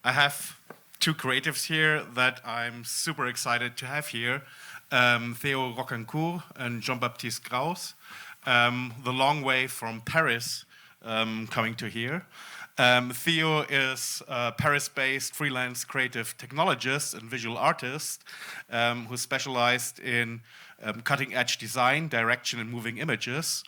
I have two creatives here that I'm super excited to have here. Theo Roccancourt and Jean-Baptiste Graus. The long way from Paris coming to here. Theo is a Paris-based freelance creative technologist and visual artist who specialized in cutting-edge design, direction, and moving images.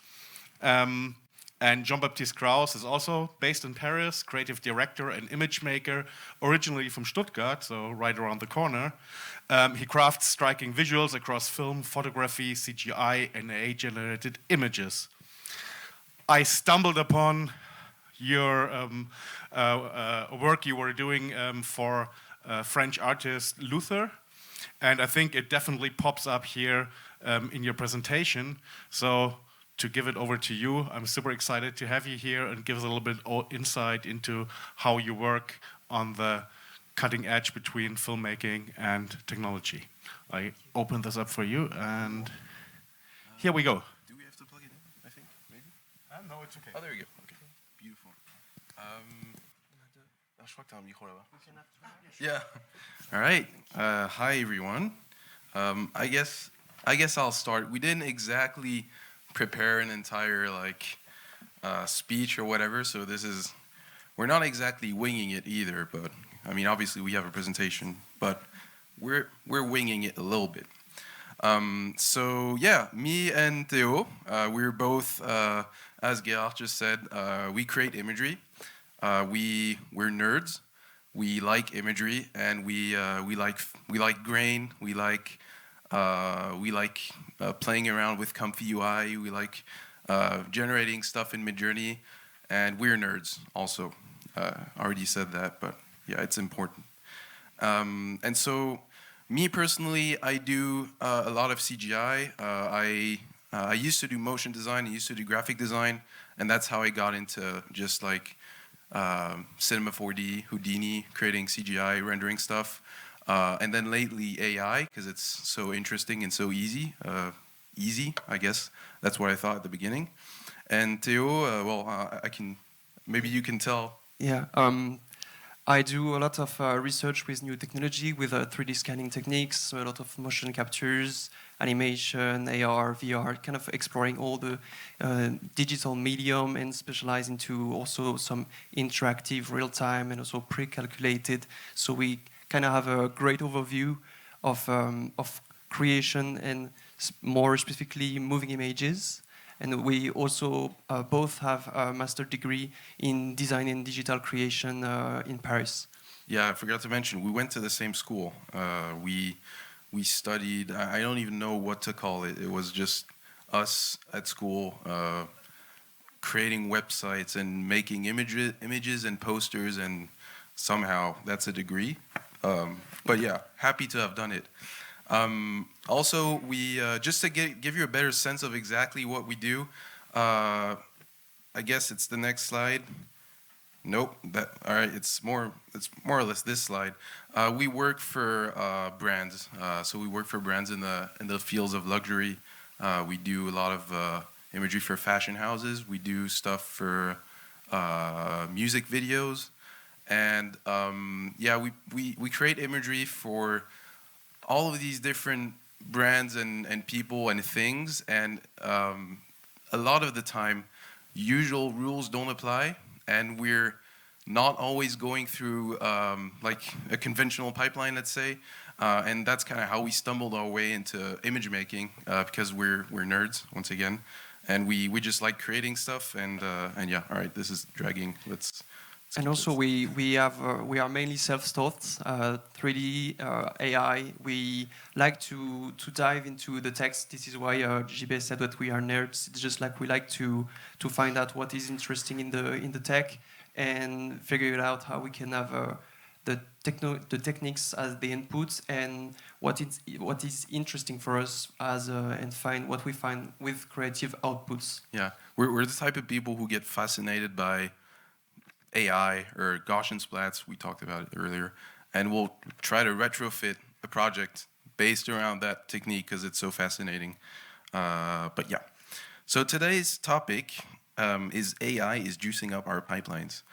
And Jean-Baptiste Graus is also based in Paris, creative director and image maker, originally from Stuttgart, so right around the corner. He crafts striking visuals across film, photography, CGI, and AI-generated images. I stumbled upon your work you were doing for French artist Luther, and I think it definitely pops up here in your presentation. So to give it over to you, I'm super excited to have you here and give us a little bit of insight into how you work on the cutting edge between filmmaking and technology. I open this up for you, and here we go. Do we have to plug it in, I think, maybe? No, it's okay. Oh, there you go. Okay, beautiful. Yeah. All right. Hi, everyone. I guess I'll start. We didn't exactly prepare an entire speech or whatever, so we're not exactly winging it either, but I mean obviously we have a presentation, but we're winging it a little bit. So yeah, me and Theo, we're both as Gerard just said, we create imagery. We're nerds. We like imagery, and we like grain. We like playing around with comfy UI. We like generating stuff in Midjourney, and we're nerds also. Already said that, but yeah, it's important. And so, me personally, I do a lot of CGI. I used to do motion design. I used to do graphic design, and that's how I got into just Cinema 4D, Houdini, creating CGI, rendering stuff. And then lately AI, because it's so interesting and so easy. Easy, I guess. That's what I thought at the beginning. And Theo, maybe you can tell. Yeah, I do a lot of research with new technology, with 3D scanning techniques, so a lot of motion captures, animation, AR, VR, kind of exploring all the digital medium and specialize into also some interactive, real-time, and also pre-calculated. So we kind of have a great overview of creation and more specifically moving images. And we also both have a master's degree in design and digital creation in Paris. Yeah, I forgot to mention, we went to the same school. We studied, I don't even know what to call it. It was just us at school creating websites and making images and posters, and somehow that's a degree. But yeah, happy to have done it. Also, we just to give you a better sense of exactly what we do, I guess it's the next slide. Nope. All right. It's more or less this slide. We work for brands. So we work for brands in the fields of luxury. We do a lot of imagery for fashion houses. We do stuff for music videos, and yeah, we create imagery for all of these different brands and people and things, and a lot of the time usual rules don't apply, and we're not always going through like a conventional pipeline, let's say, and that's kind of how we stumbled our way into image making, because we're nerds once again, and we just like creating stuff, and yeah, all right, this is dragging, let's and also we are mainly self-taught, 3D, AI. We like to dive into the text. This is why JB said that we are nerds. It's just like we like to find out what is interesting in the tech and figure it out how we can have the techniques as the inputs, and what is interesting for us as and find what we find with creative outputs. Yeah, we're the type of people who get fascinated by AI or Gaussian splats, we talked about it earlier, and we'll try to retrofit a project based around that technique because it's so fascinating. But yeah, so today's topic is AI is juicing up our pipelines.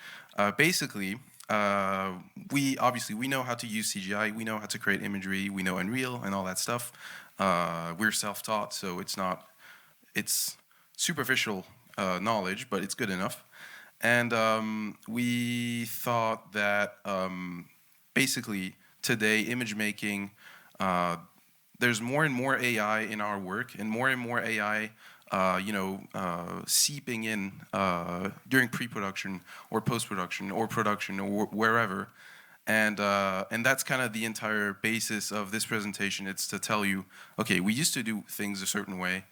Basically, we know how to use CGI, we know how to create imagery, we know Unreal and all that stuff. We're self-taught, so it's superficial knowledge, but it's good enough. And we thought that basically today image making, there's more and more AI in our work, and more AI seeping in during pre-production or post-production or production or wherever. And that's kind of the entire basis of this presentation. It's to tell you, okay, we used to do things a certain way.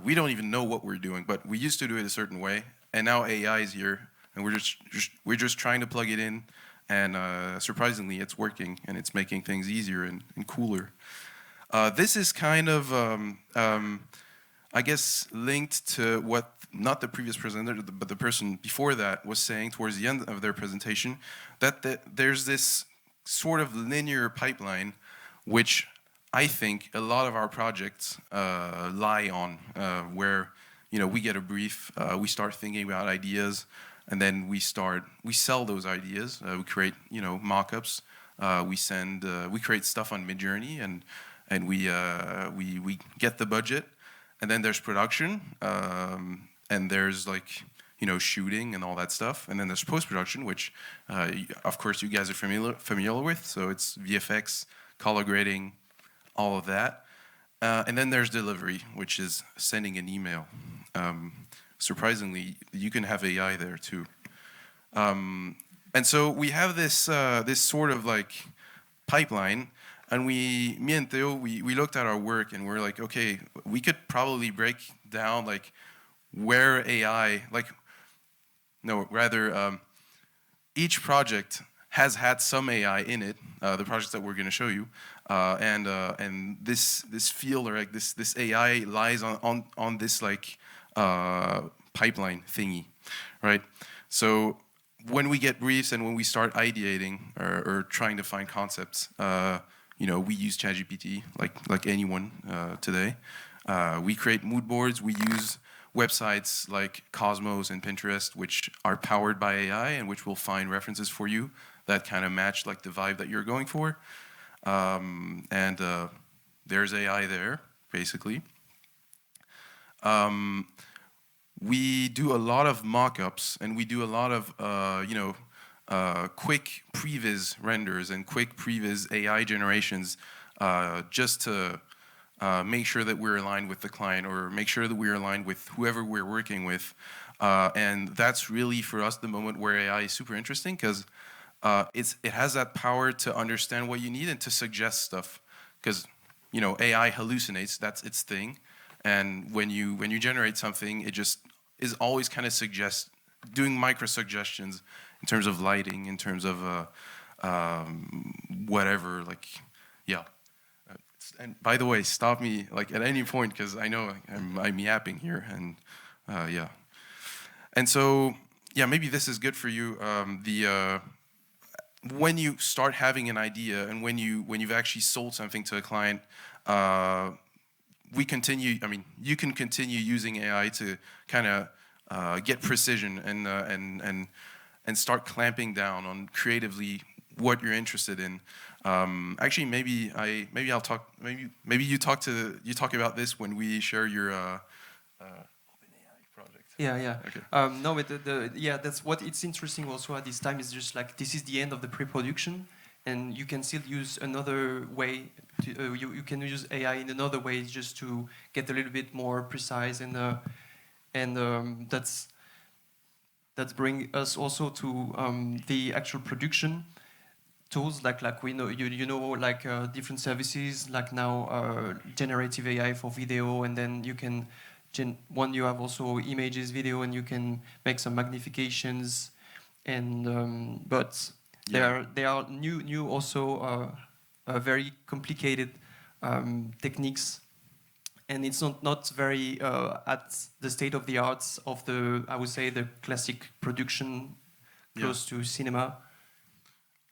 We don't even know what we're doing, but we used to do it a certain way. And now AI is here, and we're just trying to plug it in. And surprisingly, it's working, and it's making things easier and cooler. This is kind of I guess linked to what not the previous presenter, but the person before that was saying towards the end of their presentation, that there's this sort of linear pipeline, which I think a lot of our projects lie on, where we get a brief, we start thinking about ideas, and then we sell those ideas. We create mock-ups. We create stuff on Midjourney, and we get the budget. And then there's production, and there's shooting and all that stuff. And then there's post-production, which, of course, you guys are familiar with. So it's VFX, color grading, all of that. And then there's delivery, which is sending an email. Surprisingly, you can have AI there too. And so we have this sort of pipeline. And me and Theo, we looked at our work and we're like, okay, we could probably break down where AI, each project has had some AI in it. The projects that we're going to show you, and this field or this AI lies on this pipeline thingy, right? So when we get briefs and when we start ideating or trying to find concepts. We use ChatGPT like anyone today. We create mood boards. We use websites like Cosmos and Pinterest, which are powered by AI and which will find references for you that kind of match the vibe that you're going for. And there's AI there, basically. We do a lot of mock-ups, and we do a lot of quick previs renders and quick previs AI generations, just to make sure that we're aligned with the client or make sure that we're aligned with whoever we're working with. And that's really, for us, the moment where AI is super interesting, because it has that power to understand what you need and to suggest stuff. Because AI hallucinates, that's its thing. And when you generate something, it just is always kind of doing micro suggestions in terms of lighting, in terms of whatever, yeah. And by the way, stop me at any point, because I know I'm yapping here, and yeah. And so, yeah, maybe this is good for you. When you start having an idea and when you've actually sold something to a client, you can continue using AI to kind of get precision and start clamping down on creatively what you're interested in. Actually, maybe you talk about this when we share your OpenAI project. Yeah. Okay. No, but that's what it's interesting also at this time is just this is the end of the pre-production, and you can still use another way. You can use AI in another way just to get a little bit more precise, and that's bring us also to the actual production tools, like we know different services like now generative AI for video, and then you can you have also images, video, and you can make some magnifications, and but there are new also very complicated techniques. And it's not very at the state of the arts of I would say, the classic production close to cinema.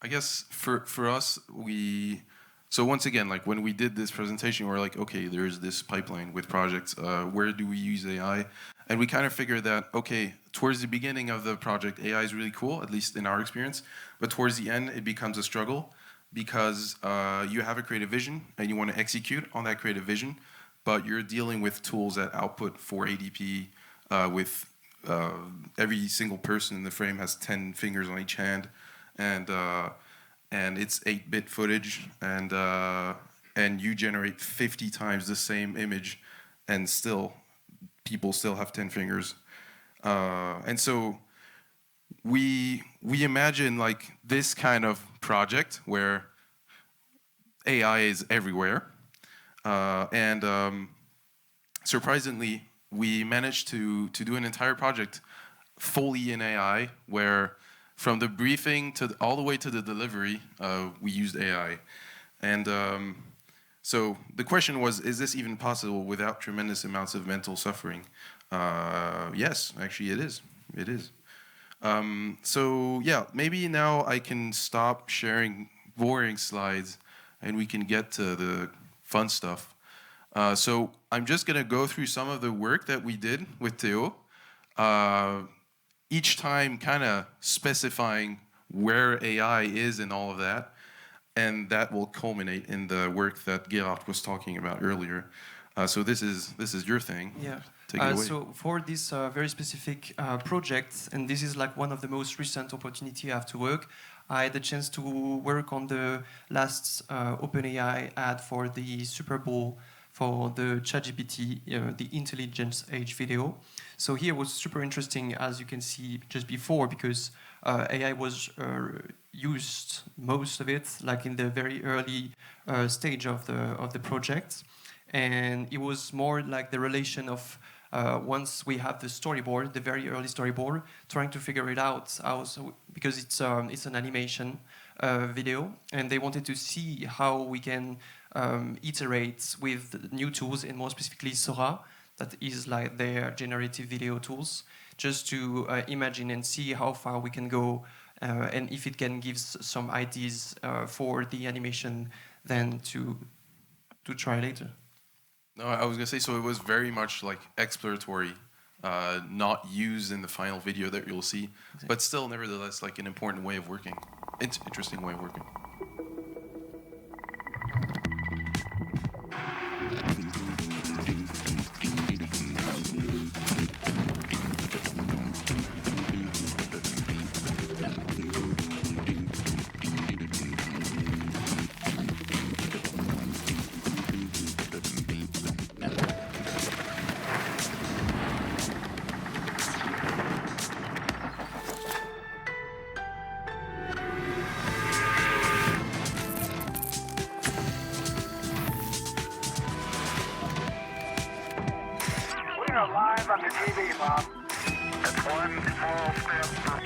I guess for us, so once again, when we did this presentation, we're like, okay, there's this pipeline with projects. Where do we use AI? And we kind of figured that, okay, towards the beginning of the project, AI is really cool, at least in our experience. But towards the end, it becomes a struggle because you have a creative vision and you want to execute on that creative vision, but you're dealing with tools that output 480p with every single person in the frame has 10 fingers on each hand, and it's 8-bit footage, and you generate 50 times the same image, and still people still have 10 fingers, and so we imagine like this kind of project where AI is everywhere, and surprisingly, we managed to do an entire project fully in AI, where from the briefing to all the way to the delivery, we used AI. And so the question was, is this even possible without tremendous amounts of mental suffering? Yes, actually it is. It is. So yeah, maybe now I can stop sharing boring slides and we can get to the fun stuff. So I'm just going to go through some of the work that we did with Theo, each time kind of specifying where AI is and all of that, and that will culminate in the work that Gerard was talking about earlier. So this is your thing. Yeah. Take it away. So for this very specific project, and this is like one of the most recent opportunity I have to work, I had the chance to work on the last OpenAI ad for the Super Bowl for the ChatGPT, the Intelligence Age video. So here was super interesting, as you can see just before, because AI was used, most of it, like in the very early stage of the project. And it was more like the relation of once we have the storyboard, the very early storyboard, trying to figure it out because it's an animation video, and they wanted to see how we can iterate with new tools, and more specifically Sora, that is like their generative video tools, just to imagine and see how far we can go, and if it can give some ideas for the animation then to try later. No, I was gonna say, so it was very much like exploratory, not used in the final video that you'll see, exactly. But still, nevertheless, like an important way of working. It's an interesting way of working. Live on the TV, Mom. That's one small step for...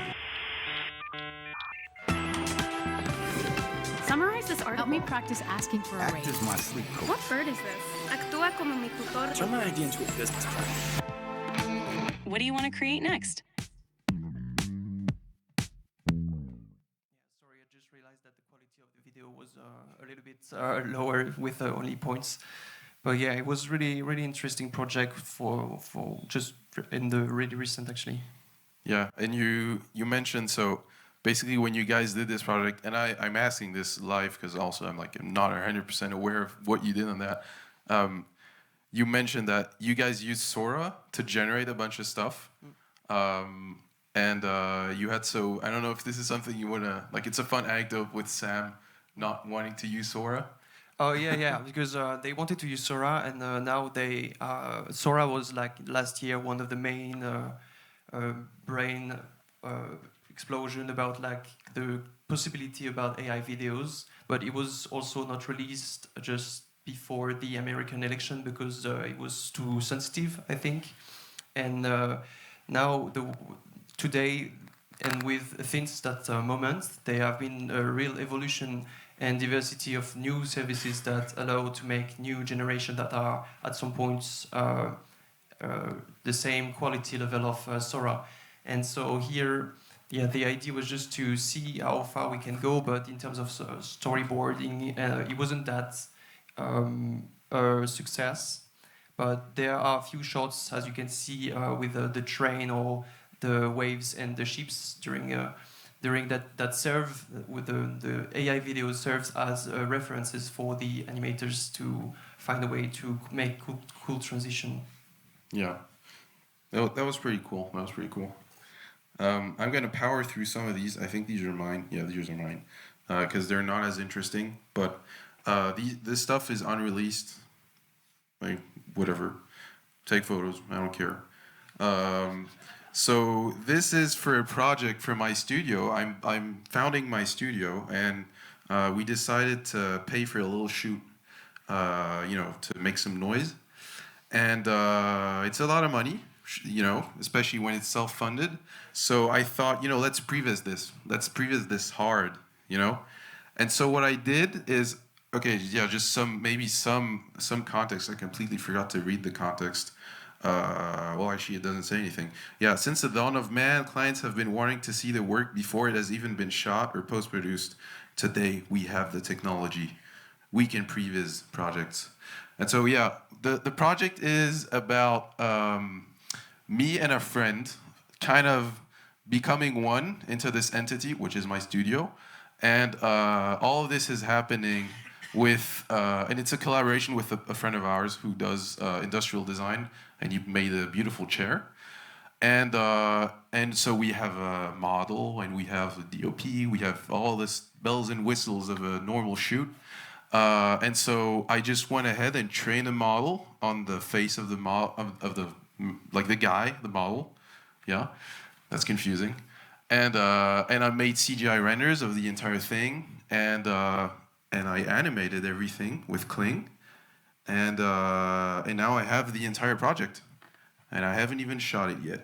Summarize this article. Help me practice asking for a raise. Act as my sleep coach. What bird is this? Actúa como mi tutor. Turn my idea into a business plan. What do you want to create next? Sorry, I just realized that the quality of the video was a little bit lower with only points. But yeah, it was really interesting project for just in the really recent actually. Yeah, and you mentioned, so basically when you guys did this project, and I'm asking this live because also I'm not 100% aware of what you did on that. You mentioned that you guys used Sora to generate a bunch of stuff, and you had, so I don't know if this is something you wanna, like, it's a fun anecdote with Sam not wanting to use Sora. Oh yeah, because they wanted to use Sora, and now Sora was like last year one of the main brain explosion about like the possibility about AI videos, but it was also not released just before the American election because it was too sensitive, I think, and now today and with since that moment there have been a real evolution and diversity of new services that allow to make new generation that are at some points the same quality level of Sora. And so here, yeah, the idea was just to see how far we can go, but in terms of storyboarding, it wasn't that a success. But there are a few shots, as you can see, with the train or the waves and the ships during that serve with the AI video serves as references for the animators to find a way to make cool transition. Yeah, that was pretty cool. That was pretty cool. I'm gonna power through some of these. I think these are mine. Yeah, these are mine, because they're not as interesting. But this stuff is unreleased. Like whatever, take photos. I don't care. So this is for a project for my studio. I'm founding my studio, and we decided to pay for a little shoot, to make some noise, and it's a lot of money, especially when it's self-funded. So I thought, let's previs this. Let's previs this hard, And so what I did is, okay, yeah, just some context. I completely forgot to read the context. Well, actually, it doesn't say anything. Yeah, since the dawn of man, clients have been wanting to see the work before it has even been shot or post-produced. Today, we have the technology. We can previs projects. And so, yeah, the project is about me and a friend kind of becoming one into this entity, which is my studio. And all of this is happening with, and it's a collaboration with a friend of ours who does industrial design, and he made a beautiful chair. And so we have a model, and we have a DOP, we have all this bells and whistles of a normal shoot. And so I just went ahead and trained a model on the face of the the guy, the model. Yeah, that's confusing. And I made CGI renders of the entire thing, and I animated everything with Kling, and now I have the entire project, and I haven't even shot it yet.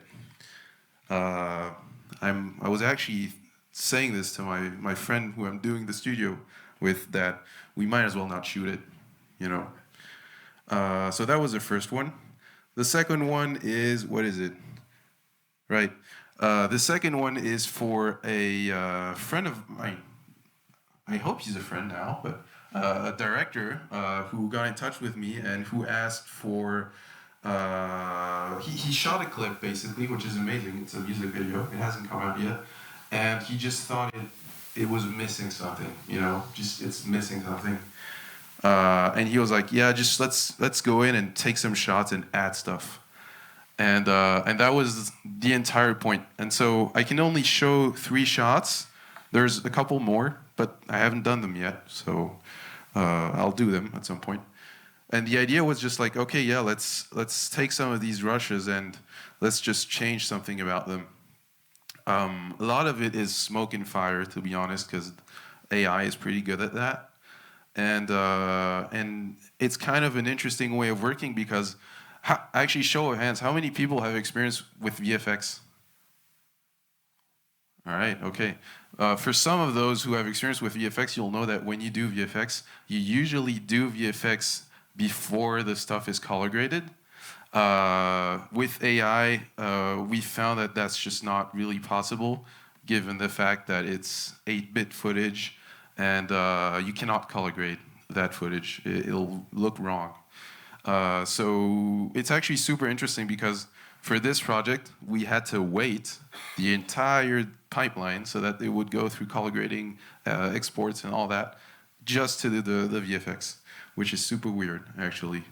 I was actually saying this to my friend who I'm doing the studio with, that we might as well not shoot it, So that was the first one. The second one is, what is it? Right. The second one is for a friend of mine. I hope he's a friend now, but a director who got in touch with me and who asked for. He shot a clip basically, which is amazing. It's a music video. It hasn't come out yet, and he just thought it was missing something. It's missing something. And he was like, "Yeah, just let's go in and take some shots and add stuff." And that was the entire point. And so I can only show 3 shots. There's a couple more, but I haven't done them yet. So I'll do them at some point. And the idea was just like, okay, yeah, let's take some of these rushes and let's just change something about them. A lot of it is smoke and fire, to be honest, because AI is pretty good at that. And it's kind of an interesting way of working because, actually, show of hands, how many people have experience with VFX? All right, okay. For some of those who have experience with VFX, you'll know that when you do VFX, you usually do VFX before the stuff is color graded. With AI, we found that that's just not really possible, given the fact that it's 8-bit footage, and you cannot color grade that footage. It'll look wrong. So it's actually super interesting because for this project, we had to wait the entire pipeline so that it would go through color grading, exports, and all that, just to do the VFX, which is super weird, actually.